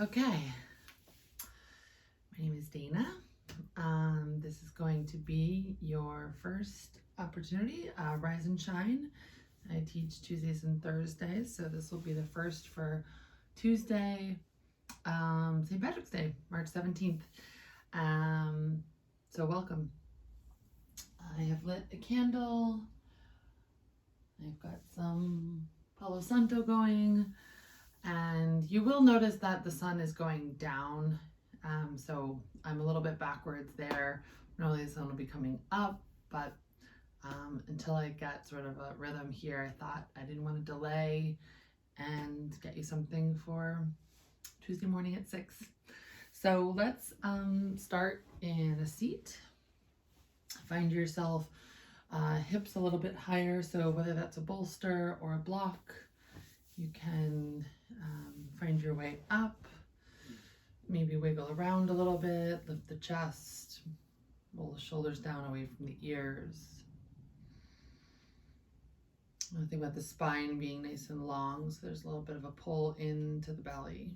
Okay, my name is Dana. This is going to be your first opportunity, Rise and Shine. I teach Tuesdays and Thursdays, so this will be the first for Tuesday, St. Patrick's Day, March 17th. So welcome. I have lit a candle. I've got some Palo Santo going, and you will notice that the sun is going down. So I'm a little bit backwards there. Normally the sun will be coming up, but until I get sort of a rhythm here, I thought I didn't want to delay and get you something for Tuesday morning at 6. So let's start in a seat. Find yourself hips a little bit higher, so whether that's a bolster or a block, you can find your way up. Maybe wiggle around a little bit, lift the chest, roll the shoulders down away from the ears. Think about the spine being nice and long, so there's a little bit of a pull into the belly.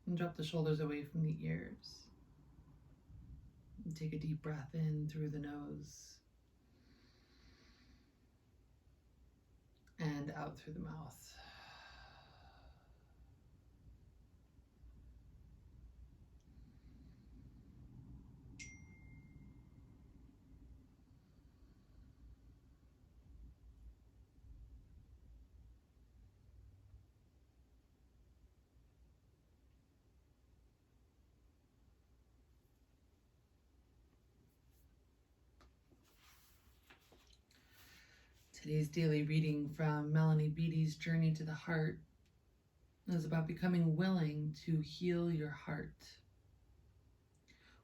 And drop the shoulders away from the ears. And take a deep breath in through the nose and out through the mouth. Today's daily reading from Melanie Beattie's Journey to the Heart is about becoming willing to heal your heart.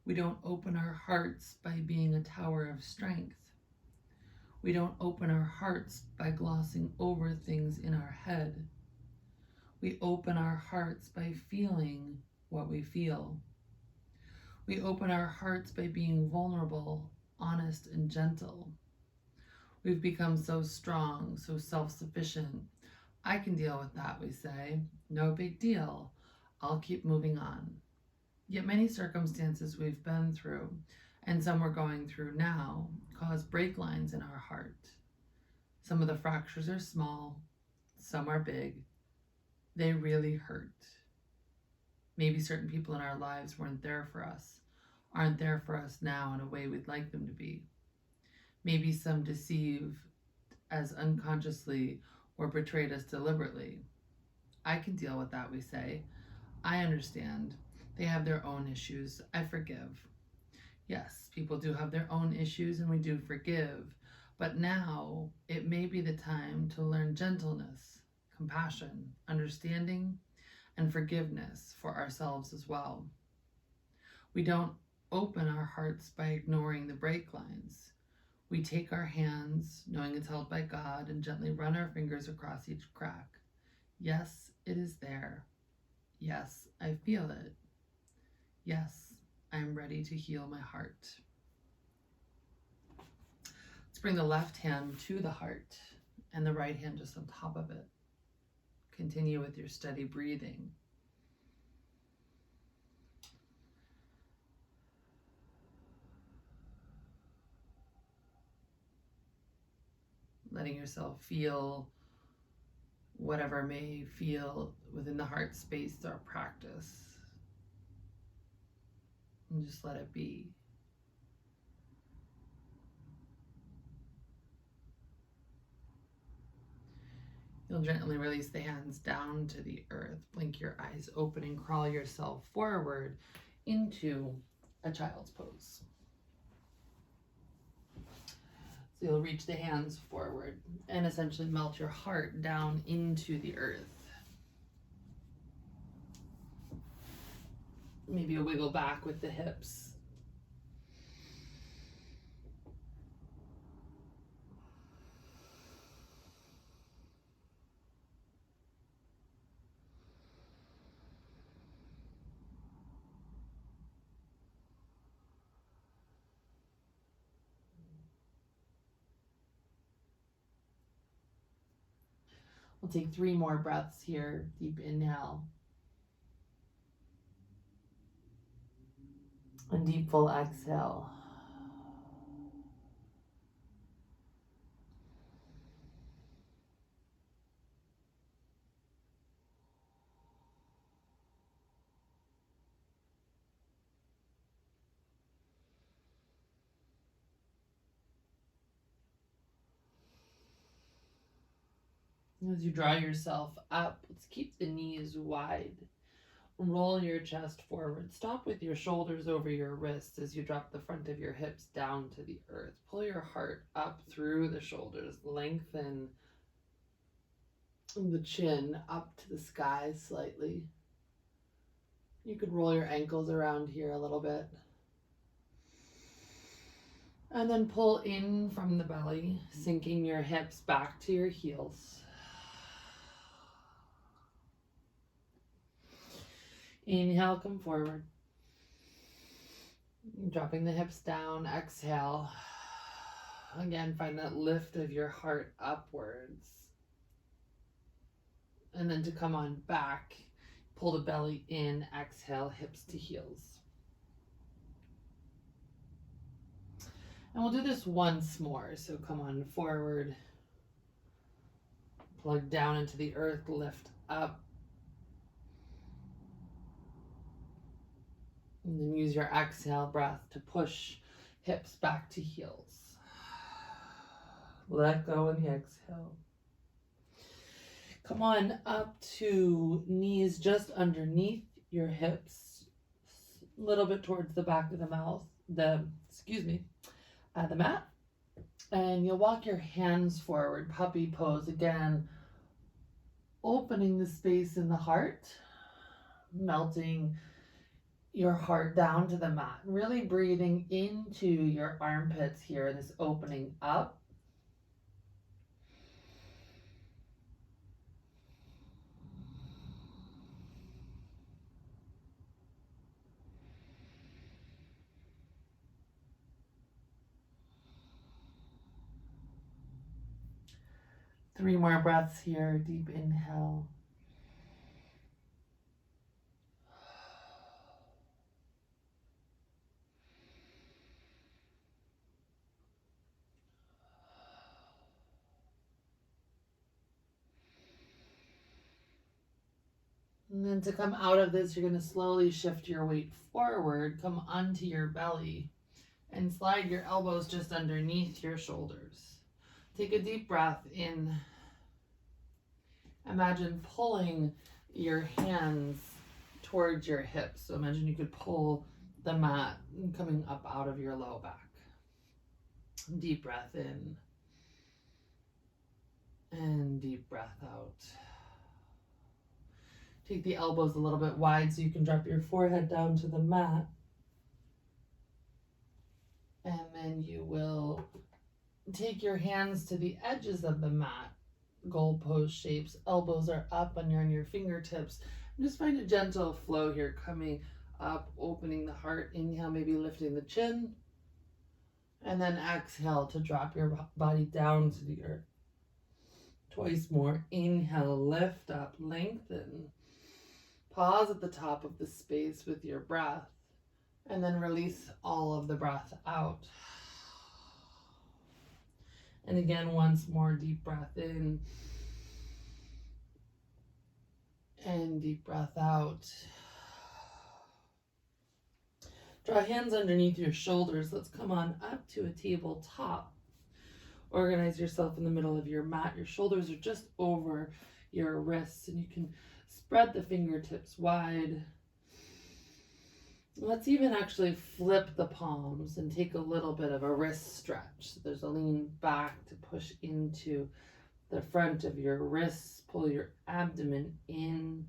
We don't open our hearts by being a tower of strength. We don't open our hearts by glossing over things in our head. We open our hearts by feeling what we feel. We open our hearts by being vulnerable, honest, and gentle. We've become so strong, so self-sufficient. I can deal with that, we say. No big deal. I'll keep moving on. Yet many circumstances we've been through, and some we're going through now, cause break lines in our heart. Some of the fractures are small, some are big. They really hurt. Maybe certain people in our lives weren't there for us, aren't there for us now in a way we'd like them to be. Maybe some deceived as unconsciously or betrayed us deliberately. I can deal with that, we say. I understand. They have their own issues. I forgive. Yes, people do have their own issues and we do forgive. But now it may be the time to learn gentleness, compassion, understanding, and forgiveness for ourselves as well. We don't open our hearts by ignoring the break lines. We take our hands, knowing it's held by God, and gently run our fingers across each crack. Yes, it is there. Yes, I feel it. Yes, I am ready to heal my heart. Let's bring the left hand to the heart and the right hand just on top of it. Continue with your steady breathing. Letting yourself feel whatever may feel within the heart space or practice. And just let it be. You'll gently release the hands down to the earth. Blink your eyes open and crawl yourself forward into a child's pose. So you'll reach the hands forward and essentially melt your heart down into the earth. Maybe a wiggle back with the hips. We'll take 3 more breaths here. Deep inhale. And deep full exhale. As you draw yourself up, let's keep the knees wide. Roll your chest forward. Stop with your shoulders over your wrists as you drop the front of your hips down to the earth. Pull your heart up through the shoulders. Lengthen the chin up to the sky slightly. You could roll your ankles around here a little bit. And then pull in from the belly, sinking your hips back to your heels. Inhale, come forward. Dropping the hips down, exhale. Again, find that lift of your heart upwards. And then to come on back, pull the belly in, exhale, hips to heels. And we'll do this once more. So come on forward, plug down into the earth, lift up. And then use your exhale breath to push hips back to heels. Let go in the exhale. Come on up to knees just underneath your hips, a little bit towards the back of the mat. And you'll walk your hands forward, puppy pose again, opening the space in the heart, melting your heart down to the mat, really breathing into your armpits here, this opening up. Three more breaths here, deep inhale. And then to come out of this, you're going to slowly shift your weight forward, come onto your belly, and slide your elbows just underneath your shoulders. Take a deep breath in. Imagine pulling your hands towards your hips. So imagine you could pull the mat coming up out of your low back. Deep breath in. And deep breath out. Take the elbows a little bit wide so you can drop your forehead down to the mat. And then you will take your hands to the edges of the mat, goalpost shapes. Elbows are up and you're on your fingertips. And just find a gentle flow here, coming up, opening the heart. Inhale, maybe lifting the chin. And then exhale to drop your body down to the earth. Twice more. Inhale, lift up, lengthen. Pause at the top of the space with your breath. And then release all of the breath out. And again, once more, deep breath in. And deep breath out. Draw hands underneath your shoulders. Let's come on up to a tabletop. Organize yourself in the middle of your mat. Your shoulders are just over your wrists, and you can spread the fingertips wide. Let's even actually flip the palms and take a little bit of a wrist stretch. So there's a lean back to push into the front of your wrists. Pull your abdomen in.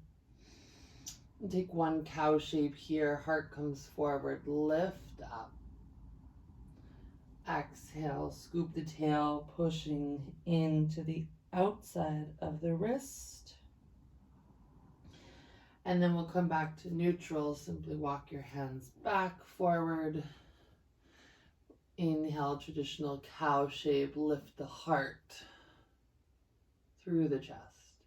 And take one cow shape here. Heart comes forward. Lift up. Exhale. Scoop the tail, pushing into the outside of the wrist. And then we'll come back to neutral. Simply walk your hands back, forward. Inhale, traditional cow shape. Lift the heart through the chest.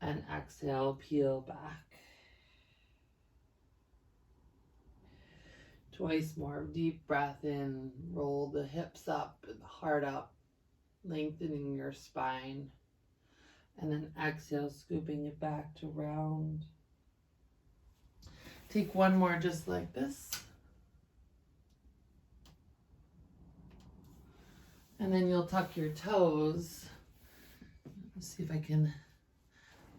And exhale, peel back. Twice more. Deep breath in. Roll the hips up and the heart up, lengthening your spine. And then exhale, scooping it back to round. Take one more just like this. And then you'll tuck your toes. Let's see if I can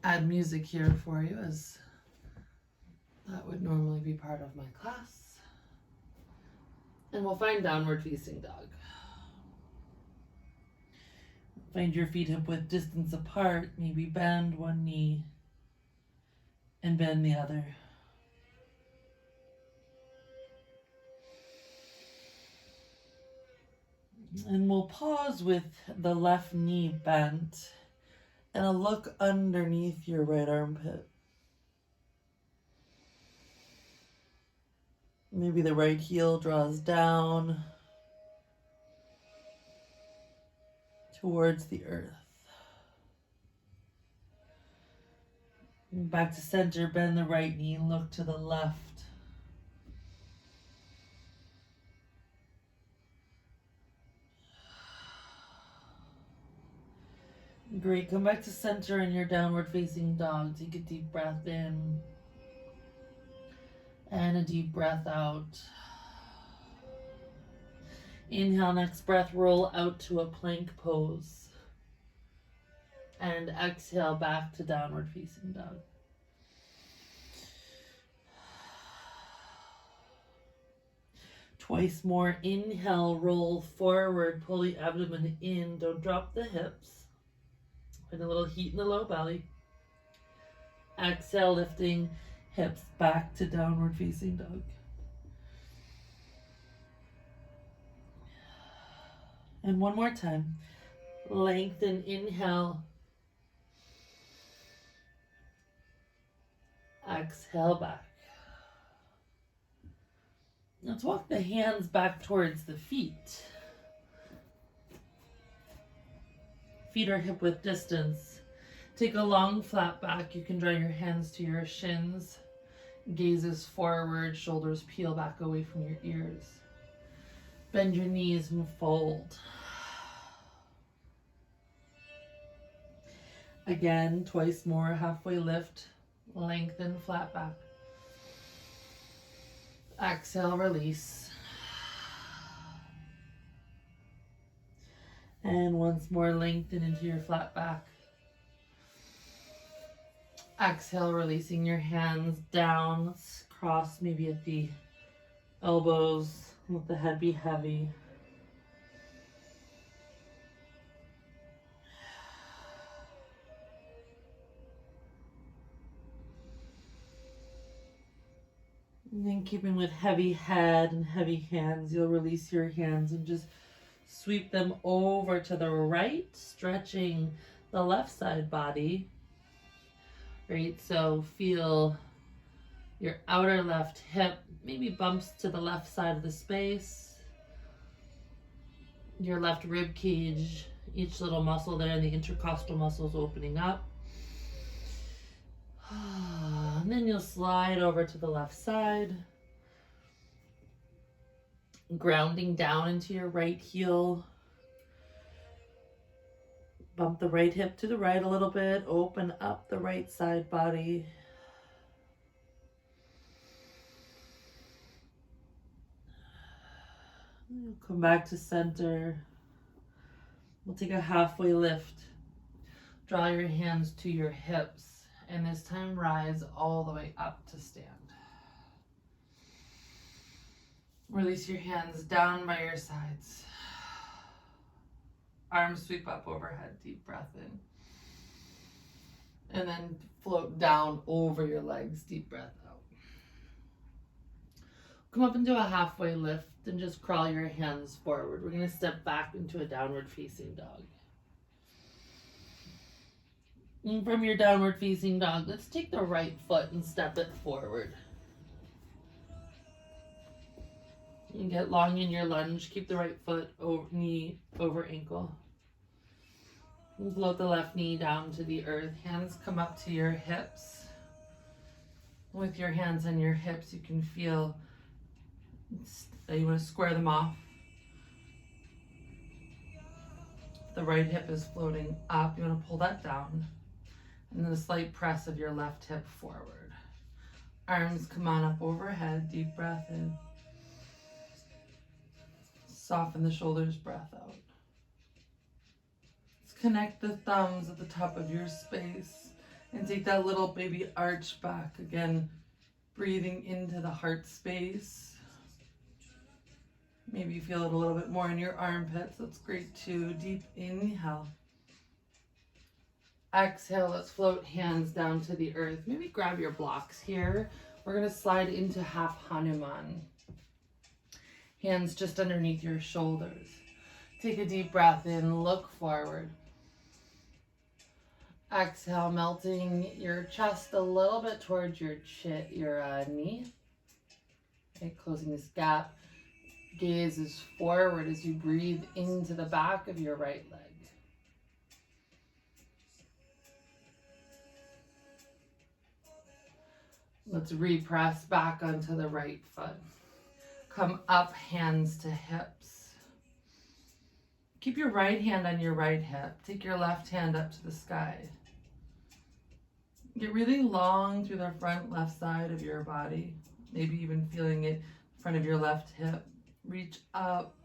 add music here for you, as that would normally be part of my class. And we'll find downward facing dog. Find your feet hip width distance apart. Maybe bend one knee and bend the other. And we'll pause with the left knee bent and a look underneath your right armpit. Maybe the right heel draws down towards the earth. Back to center, bend the right knee, look to the left. Great, come back to center in your downward facing dog. Take a deep breath in and a deep breath out. Inhale, next breath, roll out to a plank pose. And exhale back to downward facing dog. Twice more. Inhale, roll forward, pull the abdomen in. Don't drop the hips. Find a little heat in the low belly. Exhale, lifting hips back to downward facing dog. And one more time. Lengthen, inhale. Exhale back. Let's walk the hands back towards the feet. Feet are hip width distance. Take a long flat back. You can draw your hands to your shins. Gazes forward, shoulders peel back away from your ears. Bend your knees and fold. Again, twice more. Halfway lift. Lengthen, flat back. Exhale, release. And once more, lengthen into your flat back. Exhale, releasing your hands down. Let's cross maybe at the elbows. Let the head be heavy. And then keeping with heavy head and heavy hands, you'll release your hands and just sweep them over to the right, stretching the left side body. Right, so feel your outer left hip maybe bumps to the left side of the space. Your left rib cage, each little muscle there, and the intercostal muscles opening up. And then you'll slide over to the left side, grounding down into your right heel. Bump the right hip to the right a little bit, open up the right side body. You'll come back to center. We'll take a halfway lift. Draw your hands to your hips, and this time rise all the way up to stand. Release your hands down by your sides. Arms sweep up overhead, deep breath in. And then float down over your legs, deep breath out. Come up into a halfway lift and just crawl your hands forward. We're going to step back into a downward facing dog. And from your downward facing dog, let's take the right foot and step it forward. You get long in your lunge. Keep the right foot over knee over ankle. Float the left knee down to the earth. Hands come up to your hips. With your hands on your hips, you can feel that you want to square them off. The right hip is floating up. You want to pull that down. And then a slight press of your left hip forward. Arms come on up overhead. Deep breath in. Soften the shoulders, breath out. Let's connect the thumbs at the top of your space and take that little baby arch back. Again, breathing into the heart space. Maybe you feel it a little bit more in your armpits. That's great too. Deep inhale. Exhale, let's float hands down to the earth. Maybe grab your blocks here. We're going to slide into half Hanuman. Hands just underneath your shoulders. Take a deep breath in, look forward. Exhale, melting your chest a little bit towards your knee. Okay, closing this gap. Gaze is forward as you breathe into the back of your right leg. Let's repress back onto the right foot. Come up, hands to hips. Keep your right hand on your right hip. Take your left hand up to the sky. Get really long through the front left side of your body. Maybe even feeling it in front of your left hip. Reach up.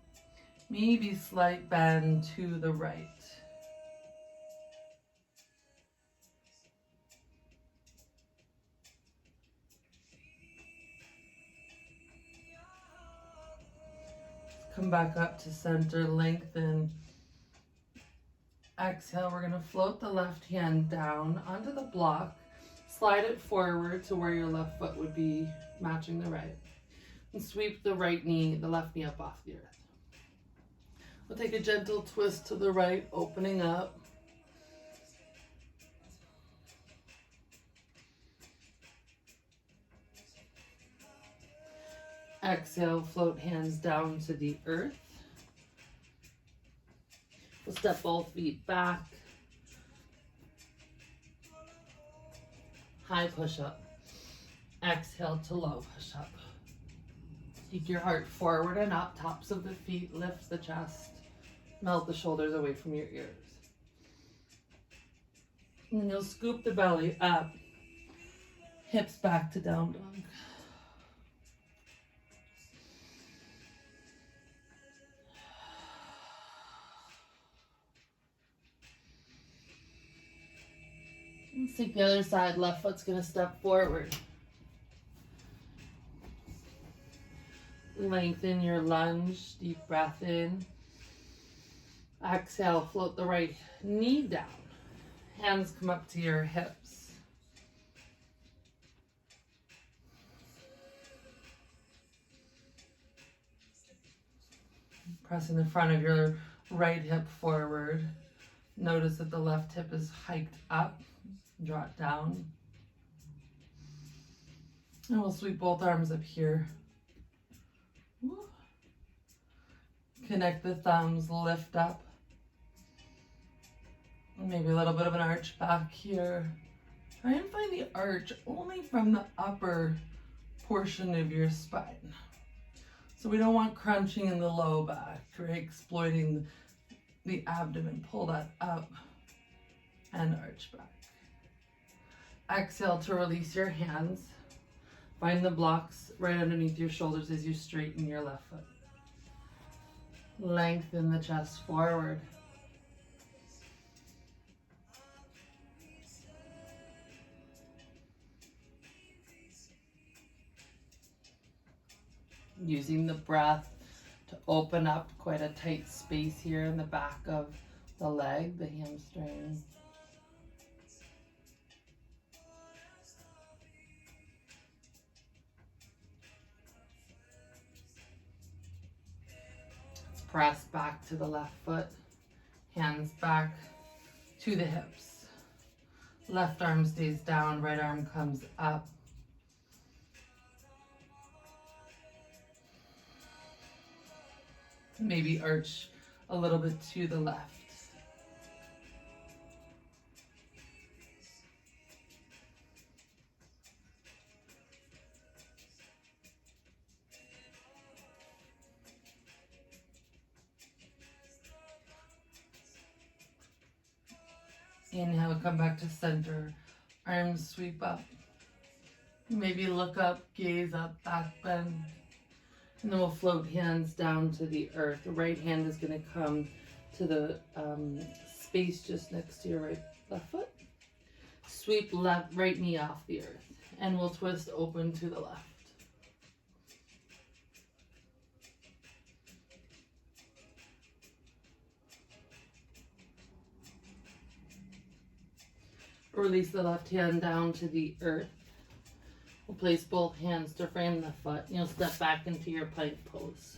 Maybe slight bend to the right. Come back up to center, lengthen. Exhale, we're going to float the left hand down onto the block. Slide it forward to where your left foot would be matching the right. And sweep the left knee up off the earth. We'll take a gentle twist to the right, opening up. Exhale, float hands down to the earth. We'll step both feet back. High push-up. Exhale to low push-up. Take your heart forward and up, tops of the feet, lift the chest. Melt the shoulders away from your ears. And then you'll scoop the belly up. Hips back to down dog. Let's take the other side. Left foot's going to step forward. Lengthen your lunge. Deep breath in. Exhale, float the right knee down. Hands come up to your hips. Pressing the front of your right hip forward. Notice that the left hip is hiked up. Draw it down. And we'll sweep both arms up here. Woo. Connect the thumbs, lift up. Maybe a little bit of an arch back here. Try and find the arch only from the upper portion of your spine. So we don't want crunching in the low back, right? Exploiting the abdomen. Pull that up and arch back. Exhale to release your hands. Find the blocks right underneath your shoulders as you straighten your left foot. Lengthen the chest forward. Using the breath to open up quite a tight space here in the back of the leg, the hamstring. Press back to the left foot, hands back to the hips. Left arm stays down, right arm comes up. Maybe arch a little bit to the left. Inhale, come back to center. Arms sweep up. Maybe look up, gaze up, back bend. And then we'll float hands down to the earth. The right hand is going to come to the space just next to your left foot. Sweep right knee off the earth. And we'll twist open to the left. Release the left hand down to the earth. We'll place both hands to frame the foot. You'll step back into your plank pose.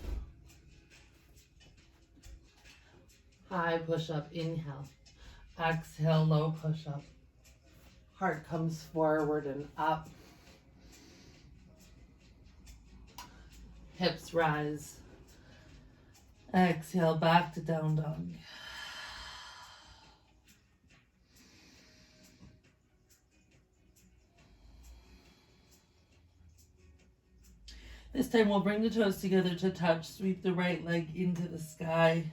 High push-up, inhale. Exhale, low push-up. Heart comes forward and up. Hips rise. Exhale, back to down dog. This time we'll bring the toes together to touch. Sweep the right leg into the sky.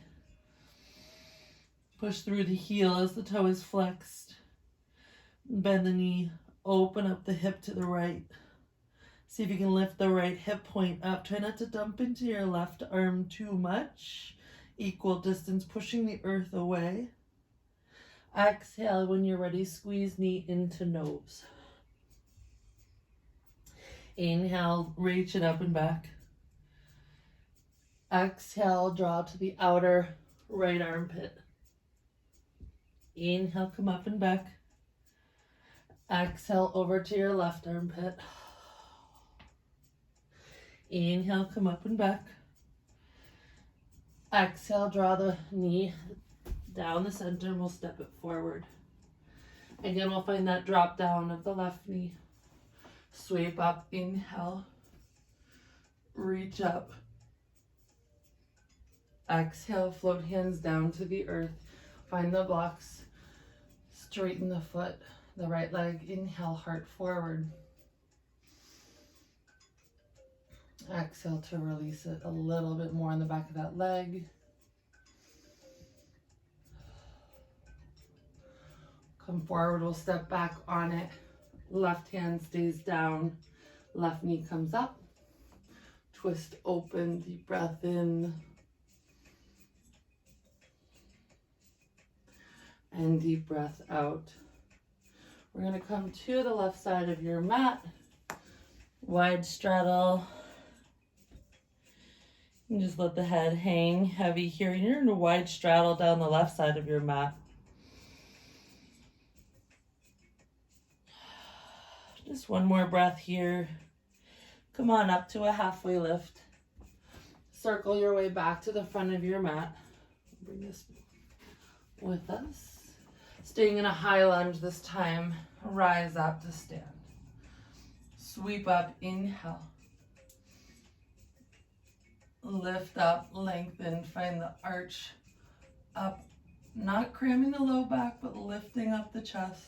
Push through the heel as the toe is flexed. Bend the knee. Open up the hip to the right. See if you can lift the right hip point up. Try not to dump into your left arm too much. Equal distance, pushing the earth away. Exhale, when you're ready, squeeze knee into nose. Inhale, reach it up and back. Exhale, draw to the outer right armpit. Inhale, come up and back. Exhale, over to your left armpit. Inhale, come up and back. Exhale, draw the knee down the center and we'll step it forward. Again, we'll find that drop down of the left knee. Sweep up, inhale. Reach up. Exhale, float hands down to the earth. Find the blocks. Straighten the foot, the right leg. Inhale, heart forward. Exhale to release it a little bit more in the back of that leg. Come forward, we'll step back on it. Left hand stays down, left knee comes up. Twist open, deep breath in. And deep breath out. We're gonna come to the left side of your mat. Wide straddle. And just let the head hang heavy here. You're in a wide straddle down the left side of your mat. Just one more breath here. Come on up to a halfway lift. Circle your way back to the front of your mat. Bring this with us. Staying in a high lunge this time. Rise up to stand. Sweep up, inhale. Lift up, lengthen, find the arch up. Not cramming the low back, but lifting up the chest.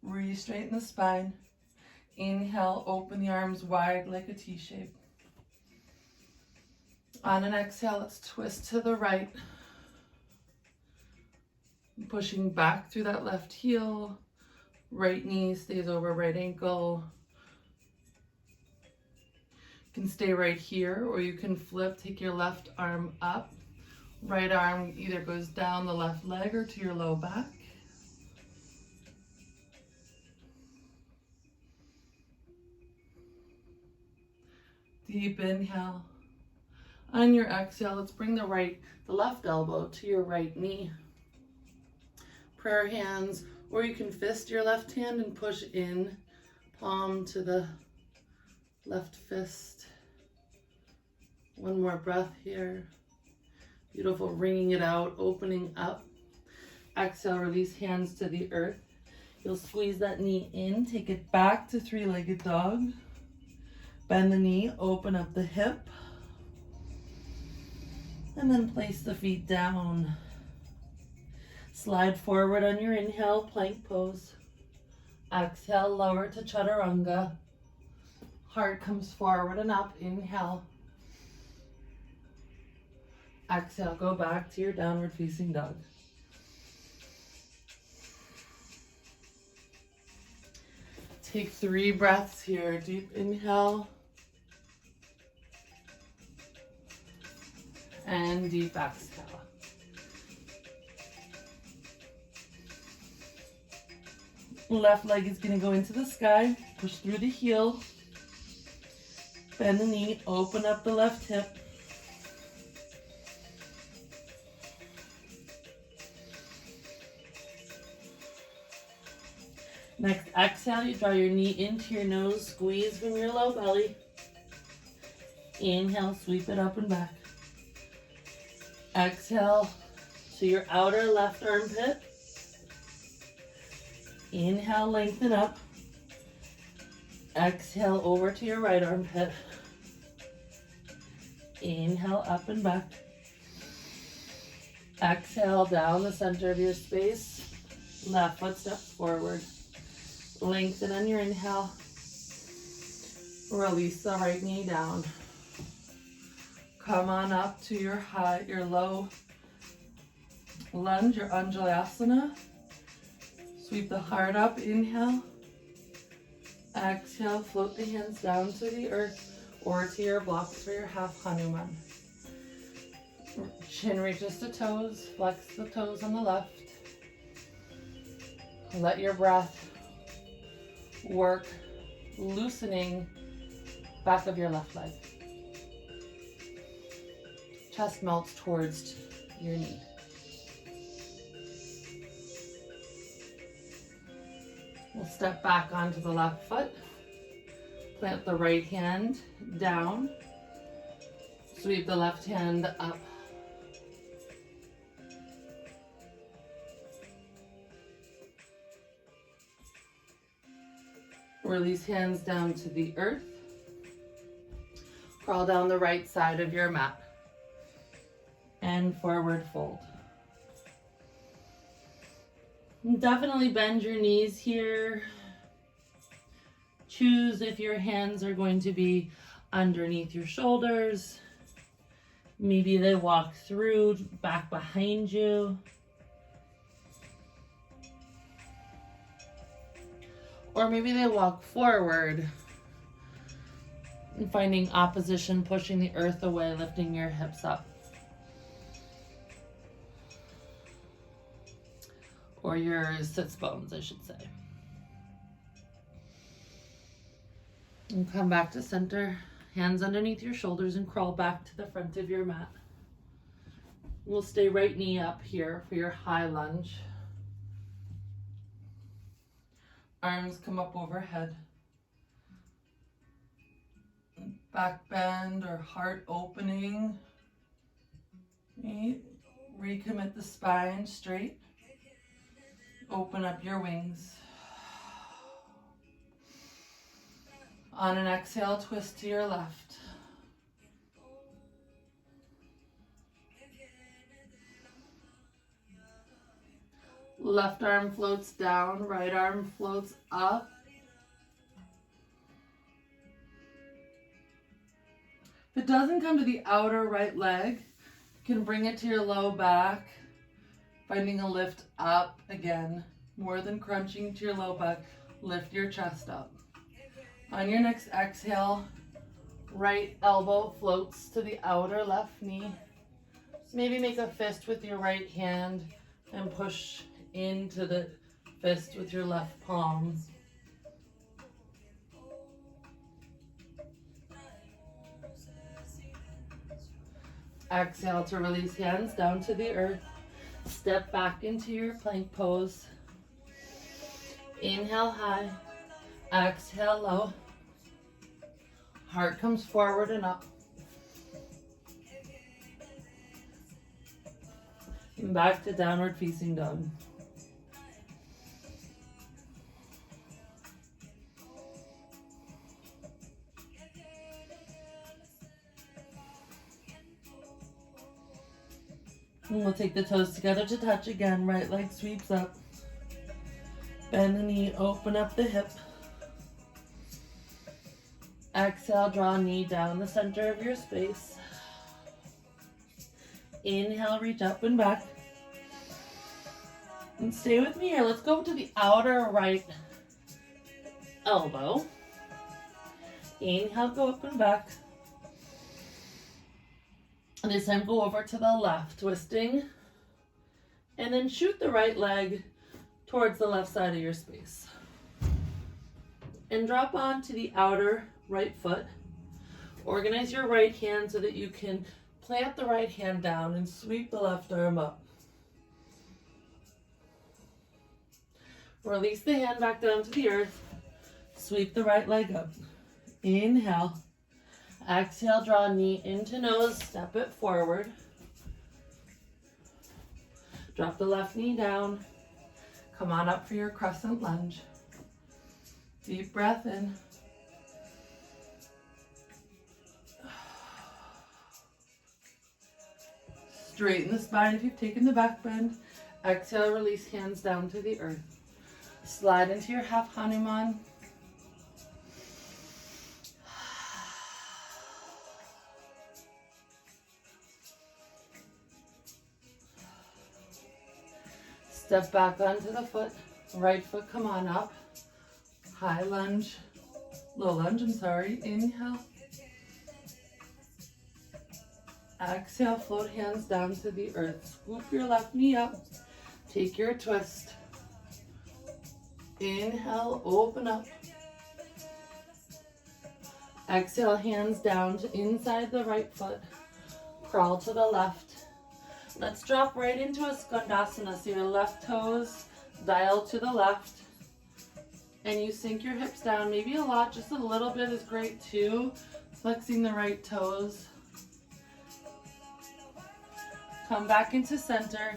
Re-straighten the spine. Inhale, open the arms wide like a T shape. On an exhale, let's twist to the right. Pushing back through that left heel. Right knee stays over right ankle. You can stay right here, or you can flip, take your left arm up. Right arm either goes down the left leg or to your low back. Deep inhale. On your exhale, let's bring the left elbow to your right knee. Prayer hands, or you can fist your left hand and push in, palm to the left fist. One more breath here. Beautiful, wringing it out, opening up. Exhale, release hands to the earth. You'll squeeze that knee in, take it back to three-legged dog. Bend the knee, open up the hip. And then place the feet down. Slide forward on your inhale, plank pose. Exhale, lower to chaturanga. Heart comes forward and up, inhale. Exhale, go back to your downward facing dog. Take 3 breaths here. Deep inhale and deep exhale. Left leg is going to go into the sky. Push through the heel. Bend the knee. Open up the left hip. Next, exhale, you draw your knee into your nose, squeeze from your low belly. Inhale, sweep it up and back. Exhale to your outer left armpit. Inhale, lengthen up. Exhale over to your right armpit. Inhale, up and back. Exhale down the center of your space. Left foot steps forward. Lengthen on your inhale. Release the right knee down. Come on up to your high, your low lunge, your Anjalasana. Sweep the heart up, inhale. Exhale, float the hands down to the earth or to your blocks for your half Hanuman. Chin reaches to toes, flex the toes on the left. Let your breath work, loosening back of your left leg. Chest melts towards your knee. We'll step back onto the left foot. Plant the right hand down. Sweep the left hand up. Release hands down to the earth. Crawl down the right side of your mat. And forward fold. Definitely bend your knees here. Choose if your hands are going to be underneath your shoulders. Maybe they walk through, back behind you. Or maybe they walk forward and finding opposition, pushing the earth away, lifting your hips up. Or your sits bones, I should say. And come back to center, hands underneath your shoulders and crawl back to the front of your mat. We'll stay right knee up here for your high lunge. Arms come up overhead. Back bend or heart opening. Recommit the spine straight. Open up your wings. On an exhale, twist to your left. Left arm floats down, right arm floats up. If it doesn't come to the outer right leg, you can bring it to your low back, finding a lift up again. More than crunching to your low back, lift your chest up. On your next exhale, right elbow floats to the outer left knee. Maybe make a fist with your right hand and push into the fist with your left palm. Exhale to release hands down to the earth. Step back into your plank pose. Inhale high. Exhale low. Heart comes forward and up. And back to downward facing dog. And we'll take the toes together to touch again. Right leg sweeps up. Bend the knee, open up the hip. Exhale, draw knee down the center of your space. Inhale, reach up and back. And stay with me here. Let's go to the outer right elbow. Inhale, go up and back. And this time go over to the left, twisting. And then shoot the right leg towards the left side of your space. And drop onto the outer right foot. Organize your right hand so that you can plant the right hand down and sweep the left arm up. Release the hand back down to the earth. Sweep the right leg up. Inhale. Exhale, draw knee into nose, step it forward. Drop the left knee down. Come on up for your crescent lunge. Deep breath in. Straighten the spine if you've taken the back bend. Exhale, release hands down to the earth. Slide into your half Hanuman. Step back onto the foot. Right foot, come on up. High lunge. Low lunge, Inhale. Exhale, float hands down to the earth. Scoop your left knee up. Take your twist. Inhale, open up. Exhale, hands down to inside the right foot. Crawl to the left. Let's drop right into a Skandasana. So your left toes dial to the left. And you sink your hips down, maybe a lot, just a little bit is great too. Flexing the right toes. Come back into center.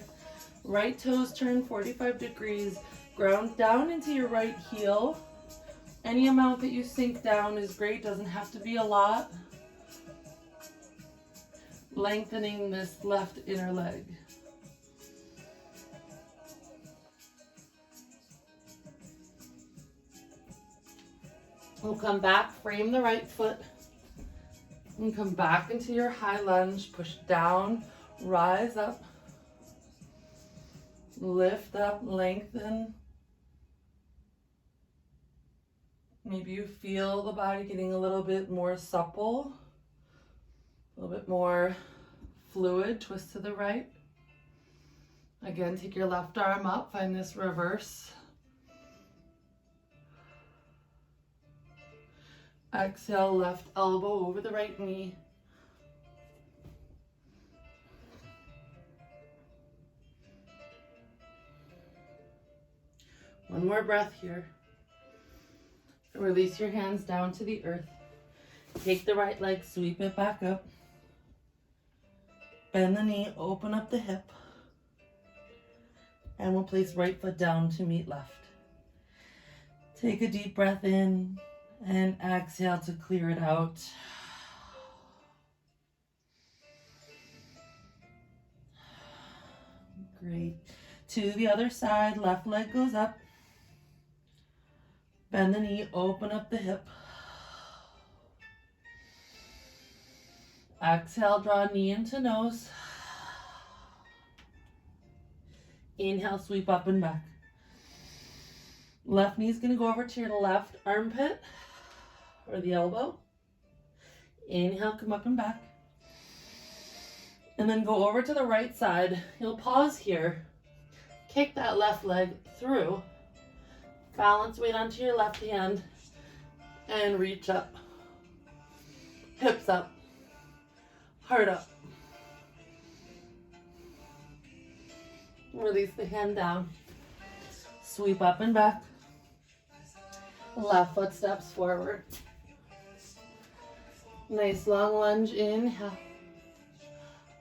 Right toes turn 45 degrees. Ground down into your right heel. Any amount that you sink down is great, doesn't have to be a lot. Lengthening this left inner leg. We'll come back, frame the right foot, and come back into your high lunge. Push down, rise up, lift up, lengthen. Maybe you feel the body getting a little bit more supple, a little bit more fluid. Twist to the right. Again, take your left arm up, find this reverse. Exhale, left elbow over the right knee. One more breath here. Release your hands down to the earth. Take the right leg, sweep it back up. Bend the knee, open up the hip. And we'll place right foot down to meet left. Take a deep breath in and exhale to clear it out. Great. To the other side, left leg goes up. Bend the knee, open up the hip. Exhale, draw knee into nose. Inhale, sweep up and back. Left knee is going to go over to your left armpit or the elbow. Inhale, come up and back. And then go over to the right side. You'll pause here. Kick that left leg through. Balance weight onto your left hand and reach up. Hips up. Heart up. Release the hand down. Sweep up and back. Left foot steps forward. Nice long lunge. Inhale.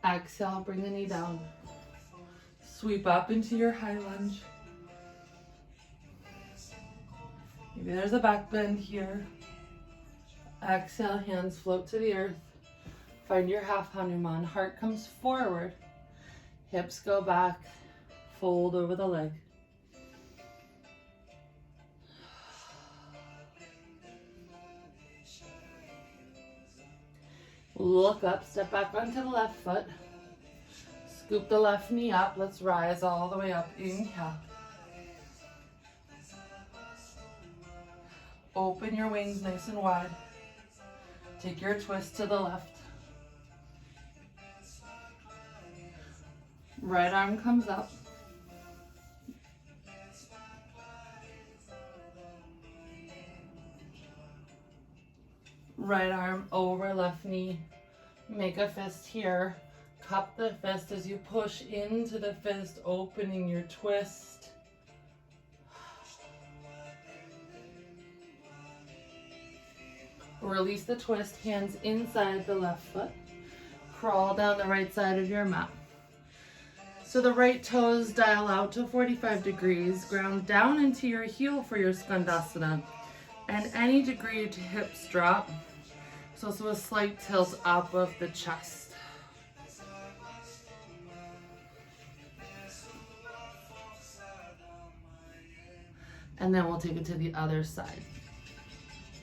Exhale, bring the knee down. Sweep up into your high lunge. Maybe there's a back bend here. Exhale, hands float to the earth. Find your half Hanuman. Heart comes forward. Hips go back. Fold over the leg. Look up, step back onto the left foot. Scoop the left knee up. Let's rise all the way up. Inhale. Open your wings nice and wide. Take your twist to the left. Right arm comes up. Right arm over left knee. Make a fist here. Cup the fist as you push into the fist, opening your twist. Release the twist, hands inside the left foot. Crawl down the right side of your mat. So the right toes dial out to 45 degrees. Ground down into your heel for your Skandasana. And any degree to hips drop. It's also a slight tilt up of the chest. And then we'll take it to the other side.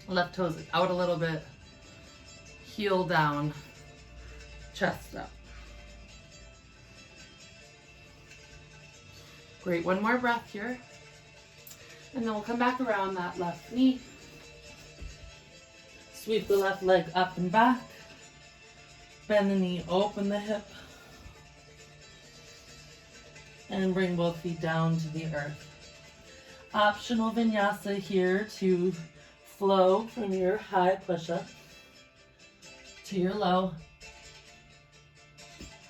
Left toes out a little bit. Heel down. Chest up. Great, one more breath here. And then we'll come back around that left knee. Sweep the left leg up and back. Bend the knee, open the hip. And bring both feet down to the earth. Optional vinyasa here to flow from your high push-up to your low.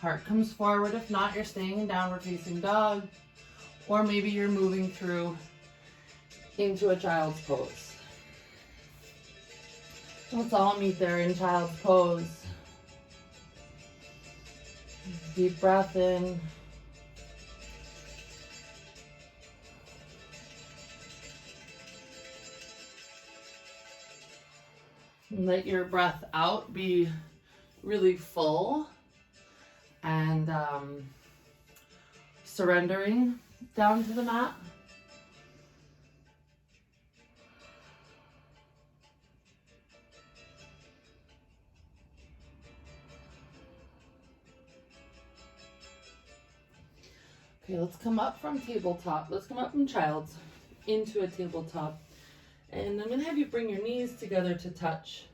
Heart comes forward. If not, you're staying in downward facing dog. Or maybe you're moving through into a child's pose. Let's all meet there in child's pose. Deep breath in. And let your breath out be really full and surrendering down to the mat. Okay, let's come up from tabletop. Let's come up from child's into a tabletop. And I'm going to have you bring your knees together to touch.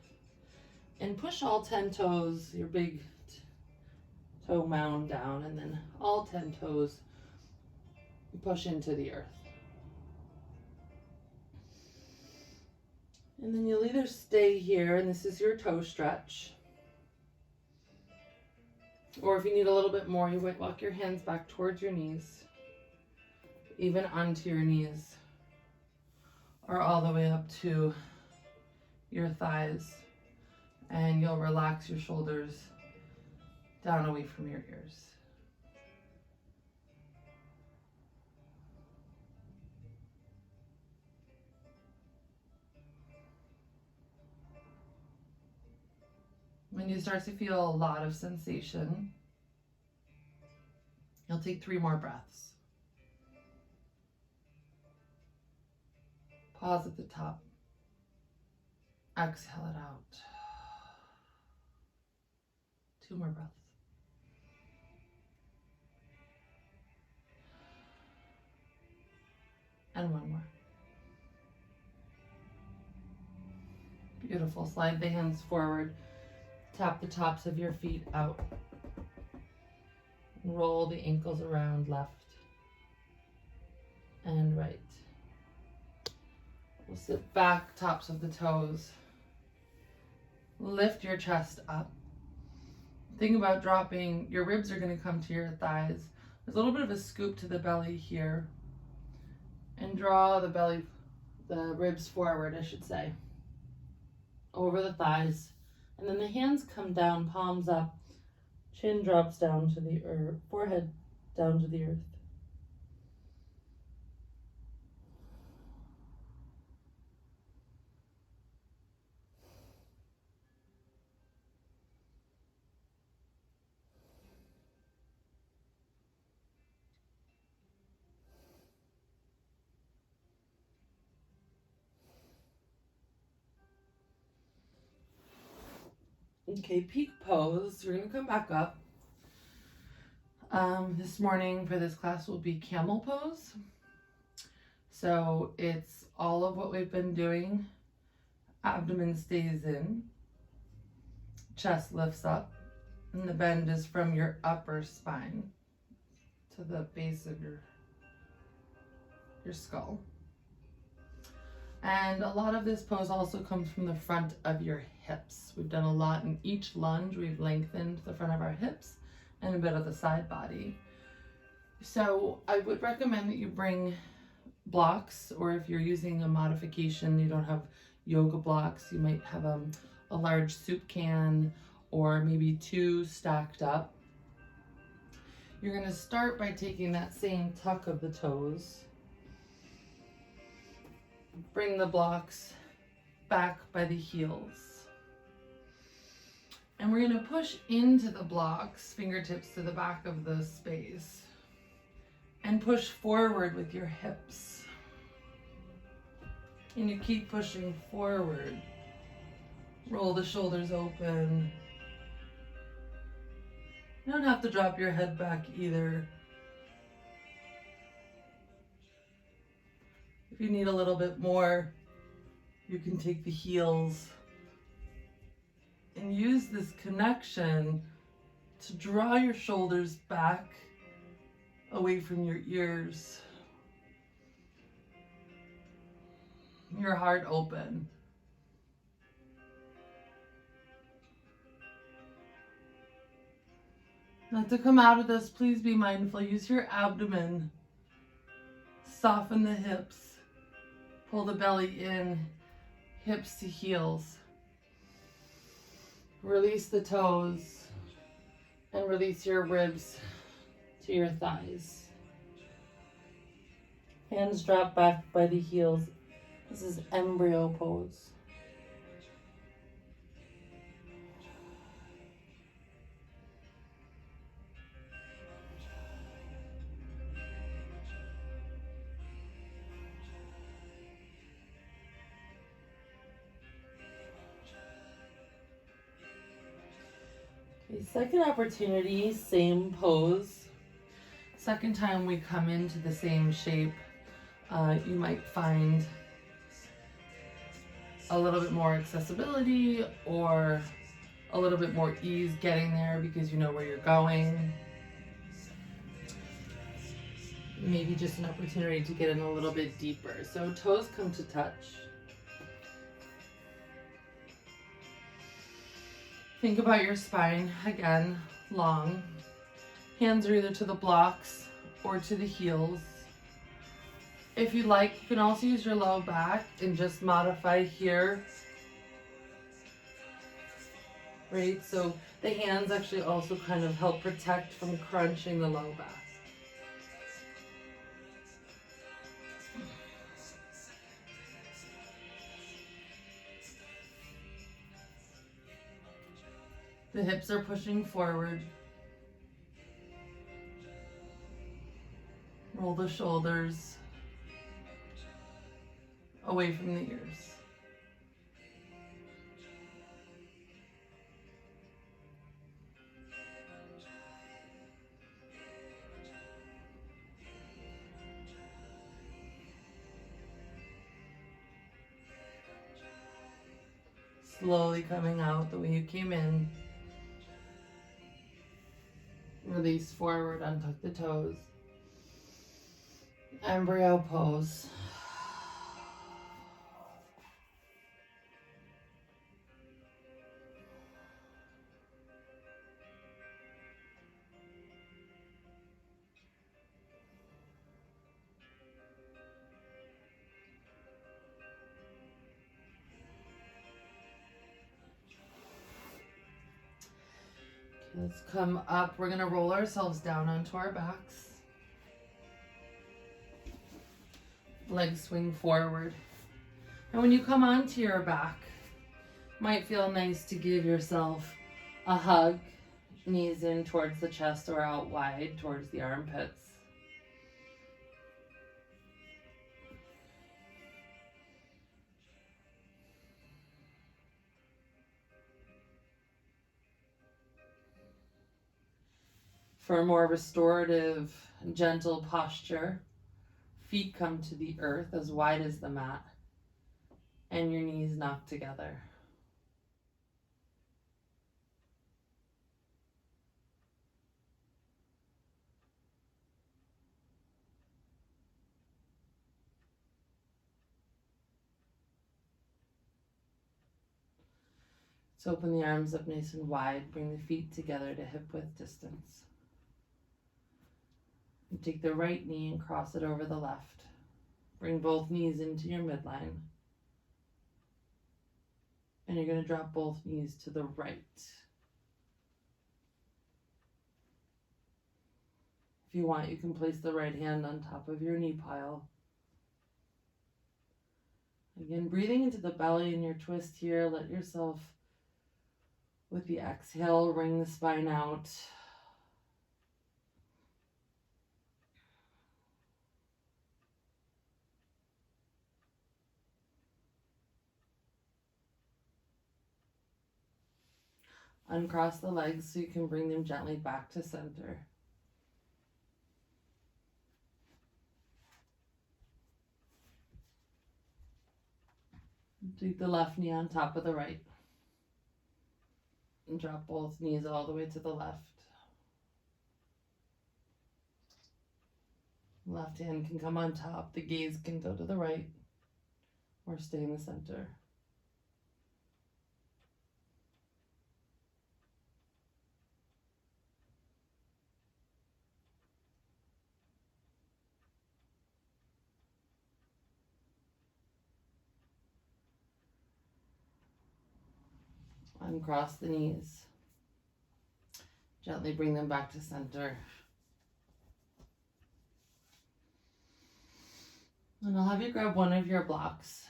And push all 10 toes, your big toe mound down. And then all 10 toes push into the earth. And then you'll either stay here, and this is your toe stretch. Or if you need a little bit more, you might walk your hands back towards your knees, even onto your knees, or all the way up to your thighs. And you'll relax your shoulders down away from your ears. When you start to feel a lot of sensation, you'll take 3 more breaths. Pause at the top. Exhale it out. 2 more breaths. And 1 more. Beautiful. Slide the hands forward. Tap the tops of your feet out. Roll the ankles around left and right. We'll sit back, tops of the toes. Lift your chest up. Think about dropping, your ribs are going to come to your thighs. There's a little bit of a scoop to the belly here. And draw the ribs forward, I should say, over the thighs. And then the hands come down, palms up, chin drops down to the earth, forehead down to the earth. Okay, peak pose. We're going to come back up. This morning for this class will be camel pose. So it's all of what we've been doing Abdomen stays in, chest lifts up, and the bend is from your upper spine to the base of your skull. And a lot of this pose also comes from the front of your hips. We've done a lot in each lunge. We've lengthened the front of our hips and a bit of the side body. So I would recommend that you bring blocks, or if you're using a modification, you don't have yoga blocks, you might have a large soup can or maybe two stacked up. You're going to start by taking that same tuck of the toes. Bring the blocks back by the heels. And we're going to push into the blocks, fingertips to the back of the space. And push forward with your hips. And you keep pushing forward. Roll the shoulders open. You don't have to drop your head back either. If you need a little bit more, you can take the heels and use this connection to draw your shoulders back away from your ears. Your heart open. Now to come out of this, please be mindful. Use your abdomen. Soften the hips. Pull the belly in, hips to heels. Release the toes and release your ribs to your thighs. Hands drop back by the heels. This is embryo pose. Okay, second opportunity, same pose. Second time we come into the same shape, you might find a little bit more accessibility or a little bit more ease getting there because you know where you're going. Maybe just an opportunity to get in a little bit deeper. So toes come to touch. Think about your spine, again, long. Hands are either to the blocks or to the heels. If you like, you can also use your low back and just modify here. Right, so the hands actually also kind of help protect from crunching the low back. The hips are pushing forward. Roll the shoulders away from the ears. Slowly coming out the way you came in. Release forward, untuck the toes. Embryo pose. Let's come up. We're going to roll ourselves down onto our backs. Legs swing forward. And when you come onto your back, might feel nice to give yourself a hug. Knees in towards the chest or out wide towards the armpits. For a more restorative, gentle posture, feet come to the earth as wide as the mat. and your knees knocked together. So open the arms up nice and wide. Bring the feet together to hip width distance. And take the right knee and cross it over the left. Bring both knees into your midline. And you're going to drop both knees to the right. If you want, you can place the right hand on top of your knee pile. Again, breathing into the belly in your twist here. Let yourself, with the exhale, wring the spine out. Uncross the legs so you can bring them gently back to center. Take the left knee on top of the right. And drop both knees all the way to the left. Left hand can come on top. The gaze can go to the right or stay in the center. Uncross the knees. Gently bring them back to center. And I'll have you grab one of your blocks.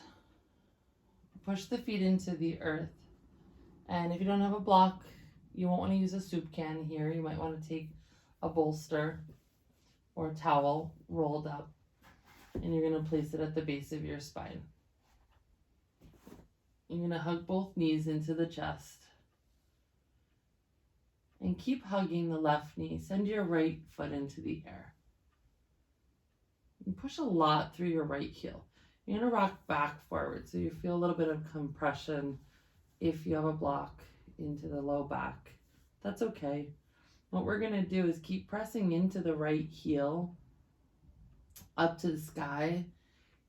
Push the feet into the earth. And if you don't have a block, you won't want to use a soup can here. You might want to take a bolster or a towel rolled up. And you're going to place it at the base of your spine. You're going to hug both knees into the chest. And keep hugging the left knee. Send your right foot into the air. And push a lot through your right heel. You're going to rock back forward so you feel a little bit of compression if you have a block into the low back. That's okay. What we're going to do is keep pressing into the right heel up to the sky.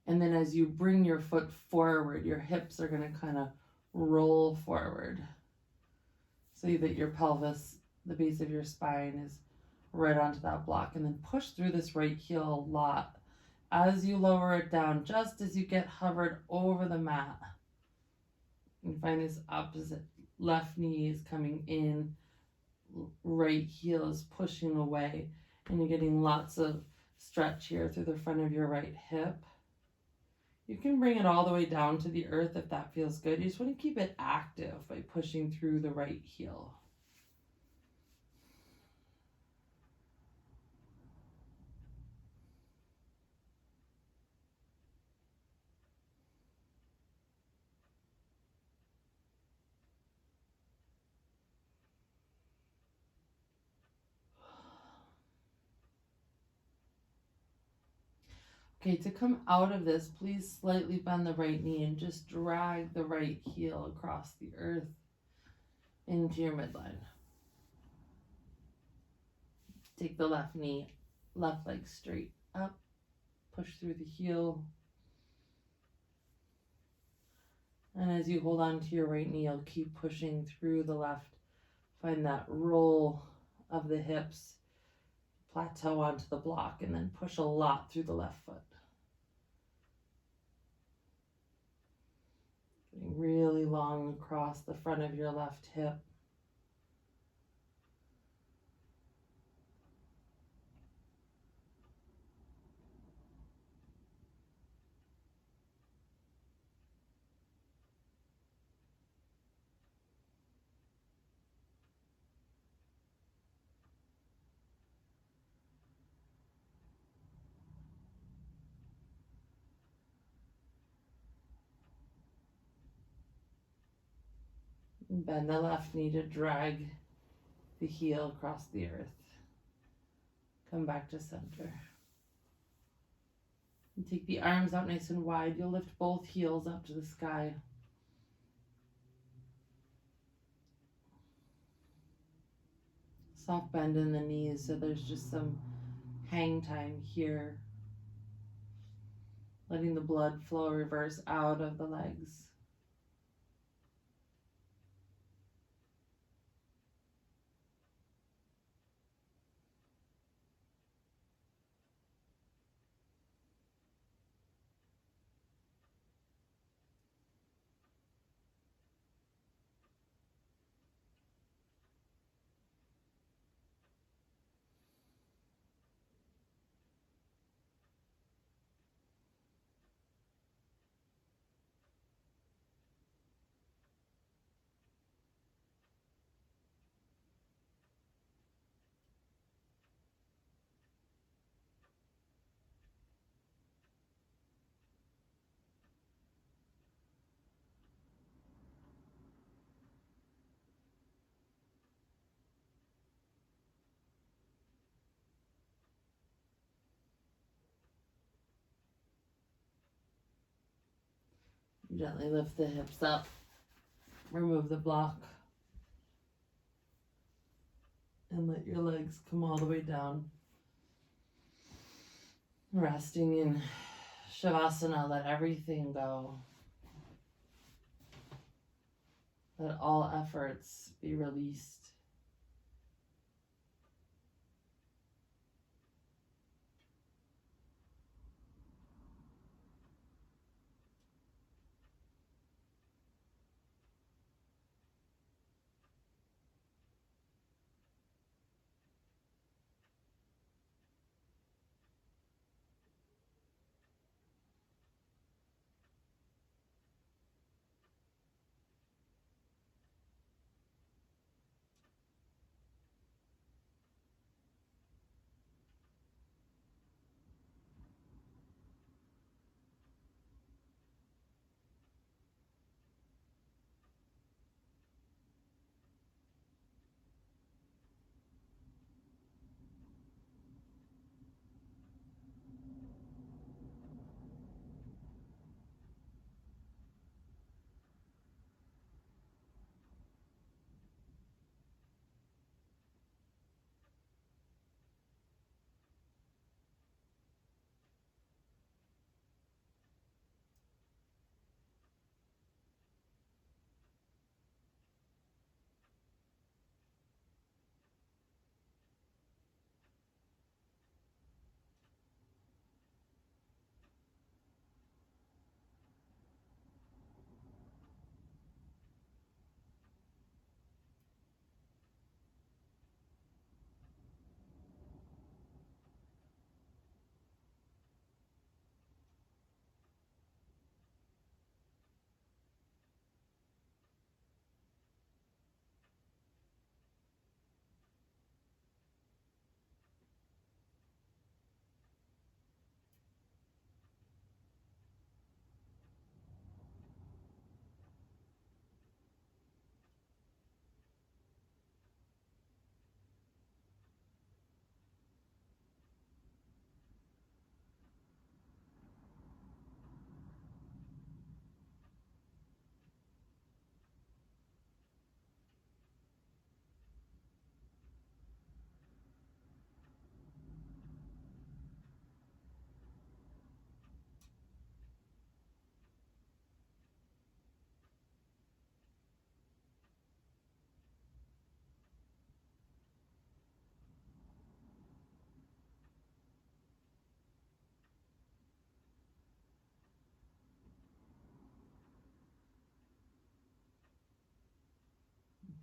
And then as you bring your foot forward, your hips are going to kind of roll forward so that your pelvis, the base of your spine, is right onto that block. And then push through this right heel a lot as you lower it down, just as you get hovered over the mat. And find this opposite. Left knee is coming in, right heel is pushing away, and you're getting lots of stretch here through the front of your right hip. You can bring it all the way down to the earth if that feels good. You just want to keep it active by pushing through the right heel. Okay, to come out of this, please slightly bend the right knee and just drag the right heel across the earth into your midline. Take the left knee, left leg straight up, push through the heel. And as you hold on to your right knee, you'll keep pushing through the left. Find that roll of the hips, plateau onto the block, and then push a lot through the left foot. Getting really long across the front of your left hip. And bend the left knee to drag the heel across the earth. Come back to center. And take the arms out nice and wide. You'll lift both heels up to the sky. Soft bend in the knees, so there's just some hang time here. Letting the blood flow reverse out of the legs. Gently lift the hips up. Remove the block. And let your legs come all the way down. Resting in Shavasana, let everything go. Let all efforts be released.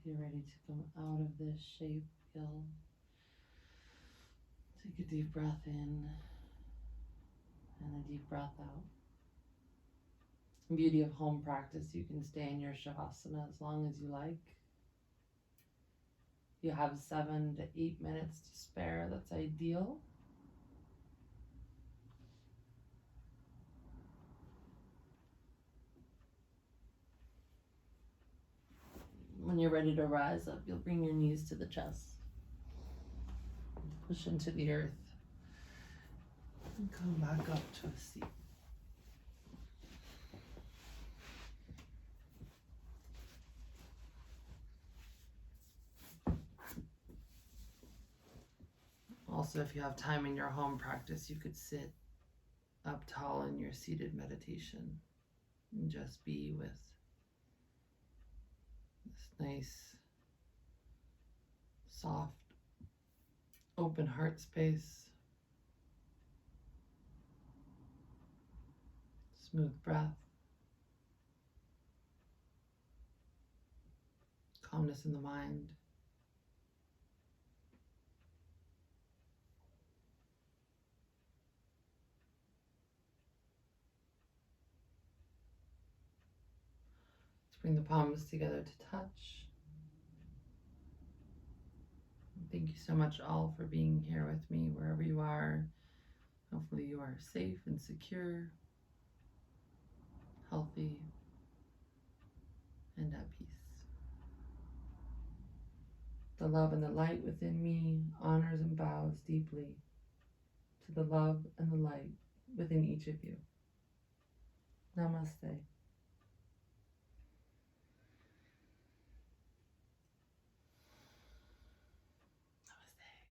If you're ready to come out of this shape, you'll take a deep breath in and a deep breath out. Beauty of home practice, you can stay in your Shavasana as long as you like. You have 7 to 8 minutes to spare, that's ideal. When you're ready to rise up, you'll bring your knees to the chest. Push into the earth. And come back up to a seat. Also, if you have time in your home practice, you could sit up tall in your seated meditation and just be with this nice, soft, open heart space, smooth breath, calmness in the mind. Let's bring the palms together to touch. Thank you so much all for being here with me wherever you are. Hopefully you are safe and secure, healthy, and at peace. The love and the light within me honors and bows deeply to the love and the light within each of you. Namaste.